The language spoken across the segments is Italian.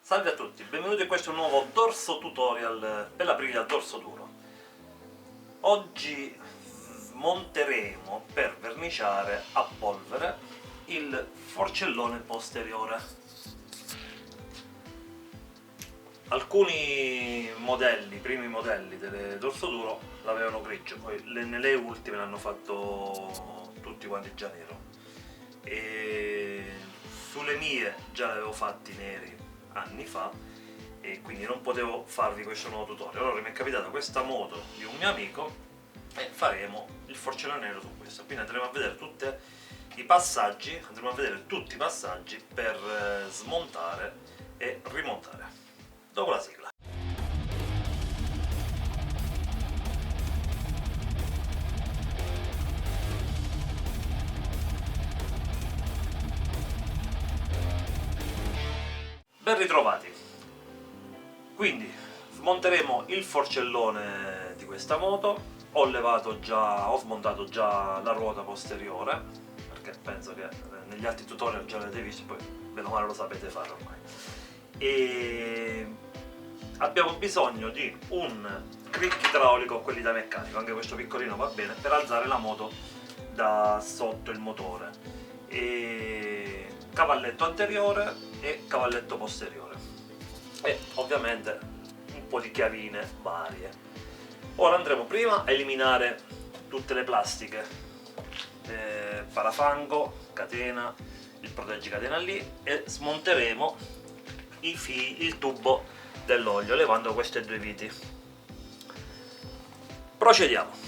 Salve a tutti, benvenuti a questo nuovo dorso tutorial per la briglia al dorso duro. Oggi smonteremo per verniciare a polvere il forcellone posteriore. Alcuni modelli, i primi modelli del dorso duro l'avevano grigio, poi nelle ultime l'hanno fatto tutti quanti già nero. E sulle mie già l'avevo fatti neri anni fa e quindi non potevo farvi questo nuovo tutorial. Allora mi è capitata questa moto di un mio amico e faremo il forcellone nero su questo, quindi andremo a vedere tutti i passaggi per smontare e rimontare dopo la sigla. Ben ritrovati! Quindi smonteremo il forcellone di questa moto. Ho smontato già la ruota posteriore, perché penso che negli altri tutorial già l'avete visto, poi bene o male lo sapete fare ormai. E abbiamo bisogno di un crick idraulico, quelli da meccanico, anche questo piccolino va bene, per alzare la moto da sotto il motore. E cavalletto anteriore e cavalletto posteriore e ovviamente un po' di chiavine varie. Ora andremo prima a eliminare tutte le plastiche, parafango, catena, il proteggicatena lì, e smonteremo il tubo dell'olio levando queste due viti. Procediamo.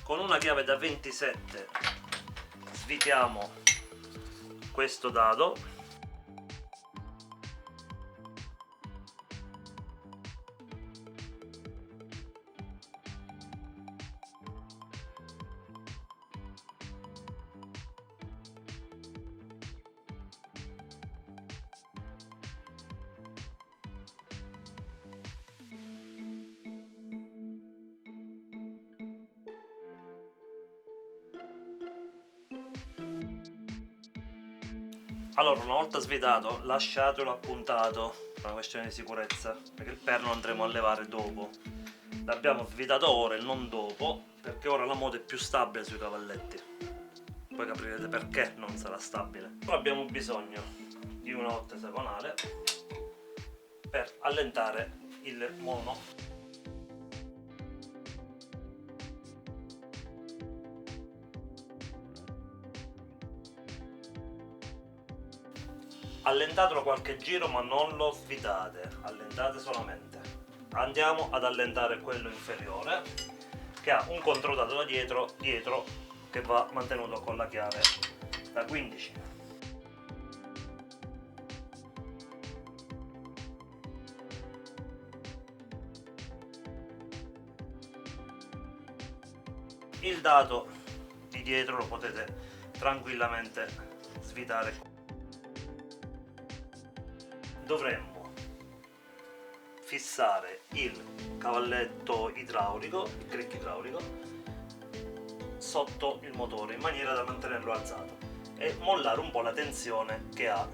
Con una chiave da 27 svitiamo questo dado . Allora, una volta svitato, lasciatelo appuntato per una questione di sicurezza, perché il perno andremo a levare dopo. L'abbiamo svitato ora e non dopo, perché ora la moto è più stabile sui cavalletti. Poi capirete perché non sarà stabile. Ora abbiamo bisogno di una botte esagonale per allentare il mono. Allentatelo qualche giro, ma non lo svitate, allentate solamente. Andiamo ad allentare quello inferiore, che ha un controdato da dietro che va mantenuto con la chiave da 15. Il dato di dietro lo potete tranquillamente svitare. Dovremmo fissare il cavalletto idraulico, il crick idraulico, sotto il motore in maniera da mantenerlo alzato e mollare un po' la tensione che ha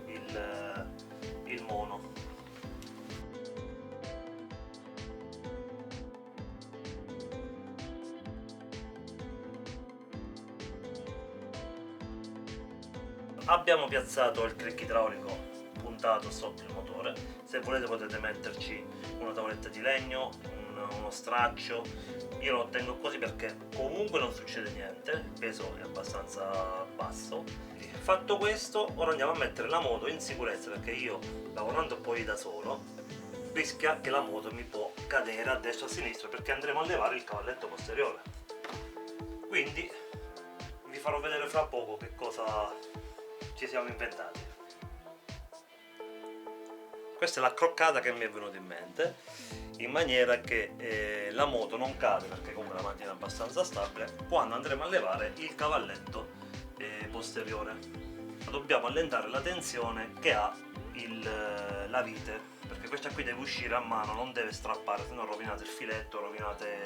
il mono. Abbiamo piazzato il crick idraulico puntato sotto il motore. Se volete potete metterci una tavoletta di legno, un uno straccio. Io lo tengo così perché comunque non succede niente, il peso è abbastanza basso. Fatto questo, ora andiamo a mettere la moto in sicurezza, perché io, lavorando poi da solo, rischia che la moto mi può cadere a destra o a sinistra, perché andremo a levare il cavalletto posteriore. Quindi vi farò vedere fra poco che cosa ci siamo inventati. Questa è la croccata che mi è venuta in mente, in maniera che la moto non cade, perché comunque la mantiene abbastanza stabile, quando andremo a levare il cavalletto posteriore. Dobbiamo allentare la tensione che ha la vite, perché questa qui deve uscire a mano, non deve strappare, se no rovinate il filetto, rovinate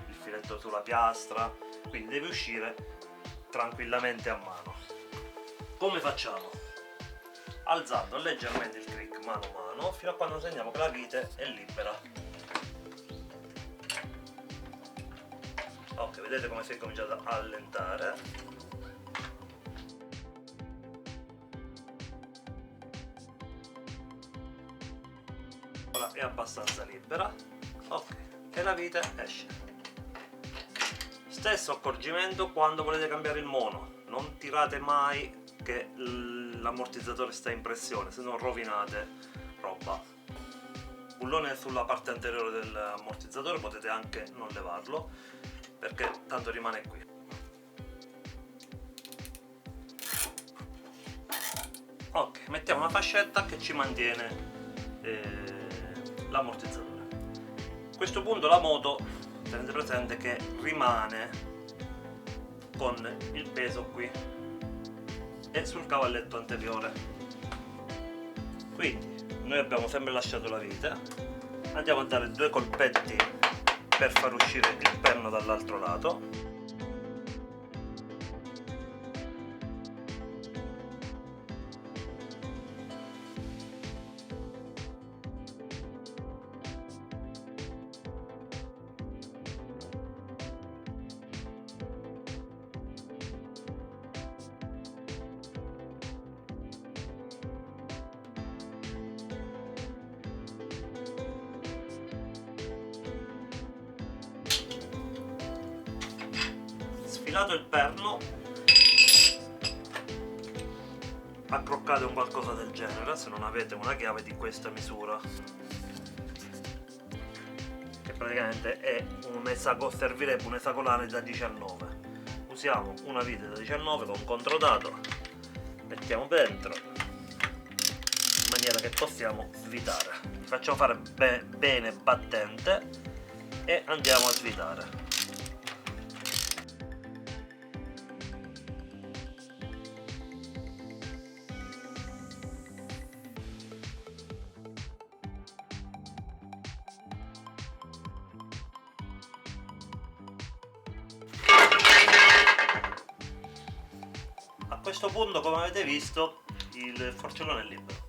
il filetto sulla piastra, quindi deve uscire tranquillamente a mano. Come facciamo? Alzando leggermente il crick mano a mano fino a quando sentiamo che la vite è libera. Ok, vedete come si è cominciato a allentare. Ora è abbastanza libera. Ok, e la vite esce. Stesso accorgimento quando volete cambiare il mono, non tirate mai che l'ammortizzatore sta in pressione, se no rovinate roba. Bullone sulla parte anteriore dell'ammortizzatore potete anche non levarlo, perché tanto rimane qui. Ok, mettiamo una fascetta che ci mantiene l'ammortizzatore. A questo punto la moto, tenete presente che rimane con il peso qui e sul cavalletto anteriore. Quindi noi abbiamo sempre lasciato la vite, andiamo a dare 2 colpetti per far uscire il perno dall'altro lato. Sfilato il perno, accroccate un qualcosa del genere se non avete una chiave di questa misura, che praticamente è servirebbe un esagonale da 19. Usiamo una vite da 19 con controdato, mettiamo dentro in maniera che possiamo svitare. Facciamo fare bene battente e andiamo a svitare. A questo punto, come avete visto, il forcellone è libero.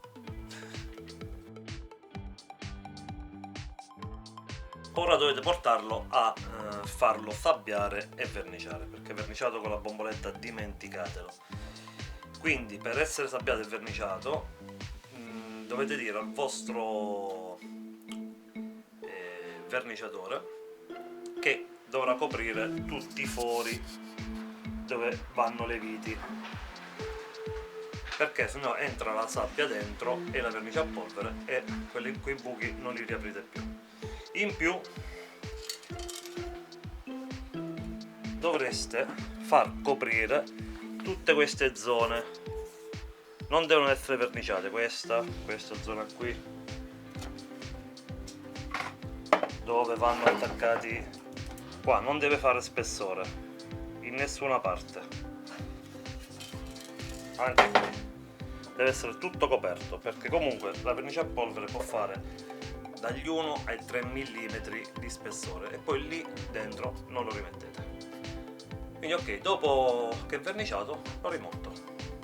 Ora dovete portarlo a farlo sabbiare e verniciare, perché verniciato con la bomboletta dimenticatelo. Quindi per essere sabbiato e verniciato dovete dire al vostro verniciatore che dovrà coprire tutti i fori dove vanno le viti, perché sennò entra la sabbia dentro e la vernice a polvere e quei buchi non li riaprite più. In più dovreste far coprire tutte queste zone, non devono essere verniciate, questa zona qui dove vanno attaccati qua non deve fare spessore in nessuna parte, anche qui deve essere tutto coperto, perché comunque la vernice a polvere può fare dagli 1 ai 3 mm di spessore e poi lì dentro non lo rimettete. Quindi ok, dopo che è verniciato lo rimonto,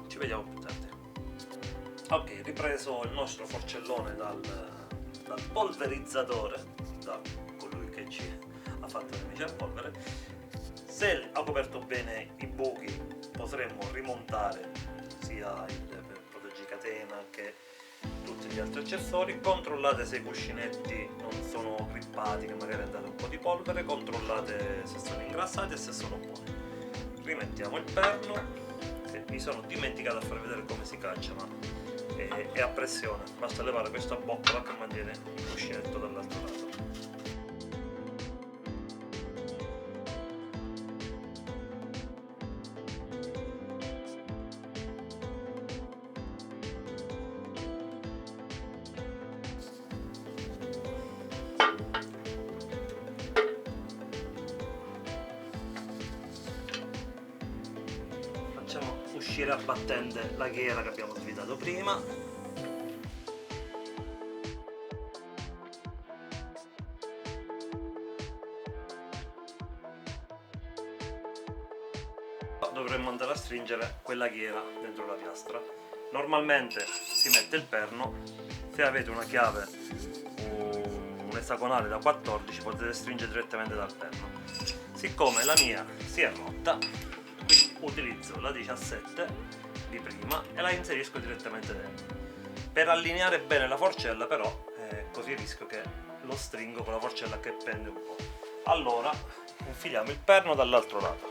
ci vediamo più tardi. Ok, ripreso il nostro forcellone dal polverizzatore, da colui che ci ha fatto la vernice a polvere. Se ha coperto bene i buchi potremmo rimontare sia il proteggicatena che tutti gli altri accessori, controllate se i cuscinetti non sono grippati, che magari andate un po' di polvere, controllate se sono ingrassati e se sono buoni. Rimettiamo il perno, che mi sono dimenticato a far vedere come si caccia, ma è a pressione, basta levare questa boccola che mantiene il cuscinetto dall'altro lato. Facciamo uscire a battente la ghiera che abbiamo svitato prima. Dovremmo andare a stringere quella ghiera dentro la piastra. Normalmente si mette il perno, se avete una chiave, un esagonale da 14, potete stringere direttamente dal perno. Siccome la mia si è rotta, quindi utilizzo la 17 di prima e la inserisco direttamente dentro. Per allineare bene la forcella però, così rischio che lo stringo con la forcella che pende un po'. Allora infiliamo il perno dall'altro lato.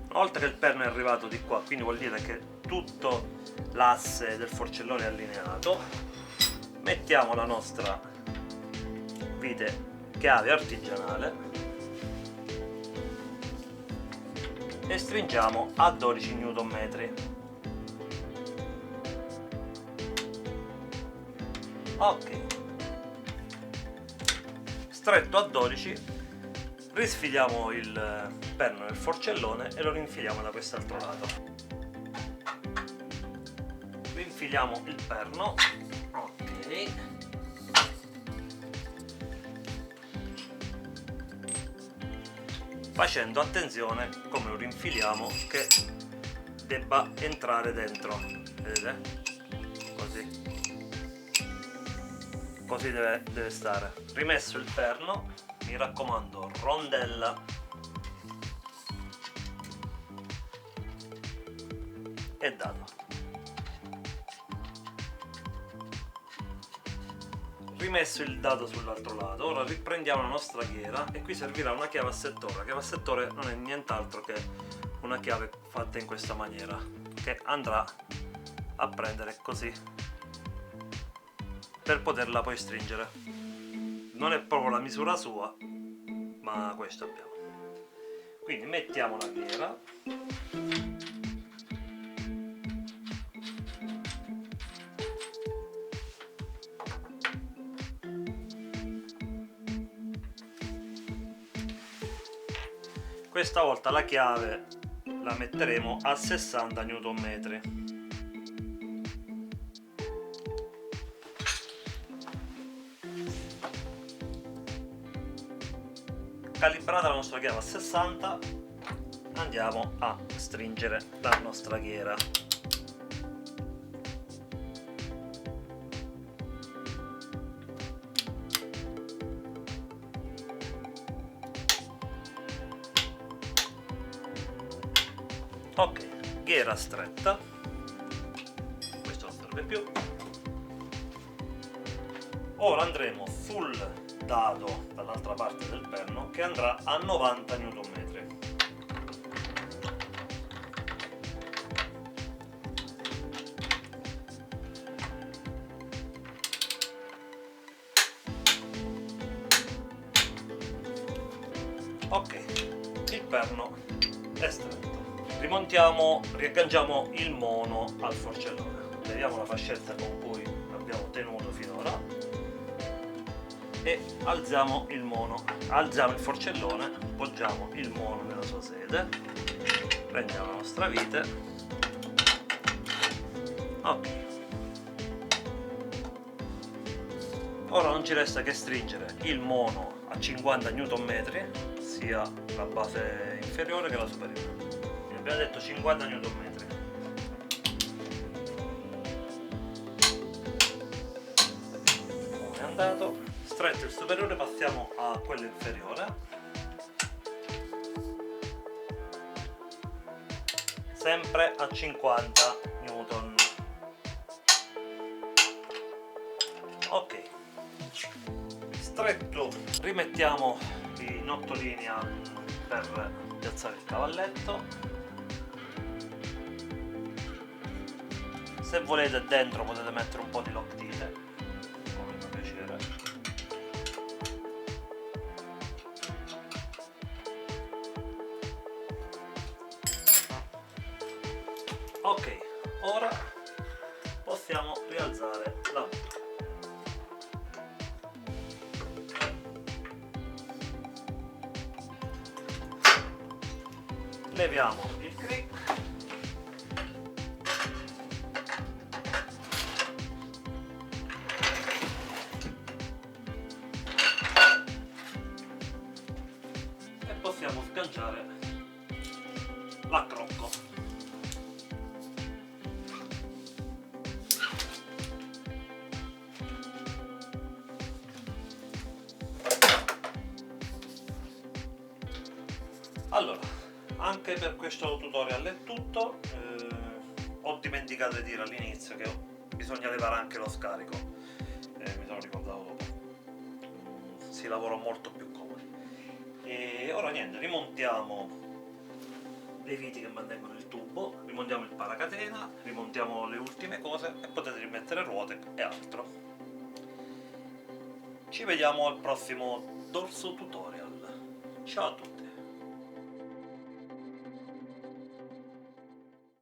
Una volta che il perno è arrivato di qua, quindi vuol dire che tutto l'asse del forcellone è allineato, mettiamo la nostra vite chiave artigianale e stringiamo a 12 Nm. Ok, stretto a 12, risfiliamo il perno nel forcellone e lo rinfiliamo da quest'altro lato. Rinfiliamo il perno, ok, facendo attenzione come lo rinfiliamo che debba entrare dentro, vedete? Così deve stare. Rimesso il perno, mi raccomando, rondella e dato. Rimesso il dado sull'altro lato, ora riprendiamo la nostra ghiera e qui servirà una chiave a settore. La chiave a settore non è nient'altro che una chiave fatta in questa maniera, che andrà a prendere così per poterla poi stringere. Non è proprio la misura sua, ma questo abbiamo. Quindi mettiamo la ghiera, questa volta la chiave la metteremo a 60 Nm. Calibrata la nostra chiave a 60, andiamo a stringere la nostra ghiera. Ok, ghiera stretta, questo non serve più. Ora andremo sul dado dall'altra parte del perno che andrà a 90 Nm. Ok, il perno è stretto. Riagganciamo il mono al forcellone. Leviamo la fascetta con cui abbiamo tenuto finora e alziamo il mono. Alziamo il forcellone, poggiamo il mono nella sua sede, prendiamo la nostra vite. Ok, Ora non ci resta che stringere il mono a 50 Nm, sia la base inferiore che la superiore. Abbiamo detto 50 Nm. Come è andato? Stretto il superiore, passiamo a quello inferiore. Sempre a 50 Newton. Ok, stretto, rimettiamo i nottolini per piazzare il cavalletto. Se volete dentro potete mettere un po' di loctite, come vi piacere. Ok, ora possiamo rialzare la moto. Leviamo il crick. E possiamo sganciare l'accrocco. Allora, anche per questo tutorial è tutto. Ho dimenticato di dire all'inizio che bisogna levare anche lo scarico, mi sono ricordato dopo, si lavora molto più comodi. E ora niente, rimontiamo le viti che mantengono il tubo, rimontiamo il paracatena, rimontiamo le ultime cose e potete rimettere ruote e altro. Ci vediamo al prossimo dorso tutorial. Ciao a tutti!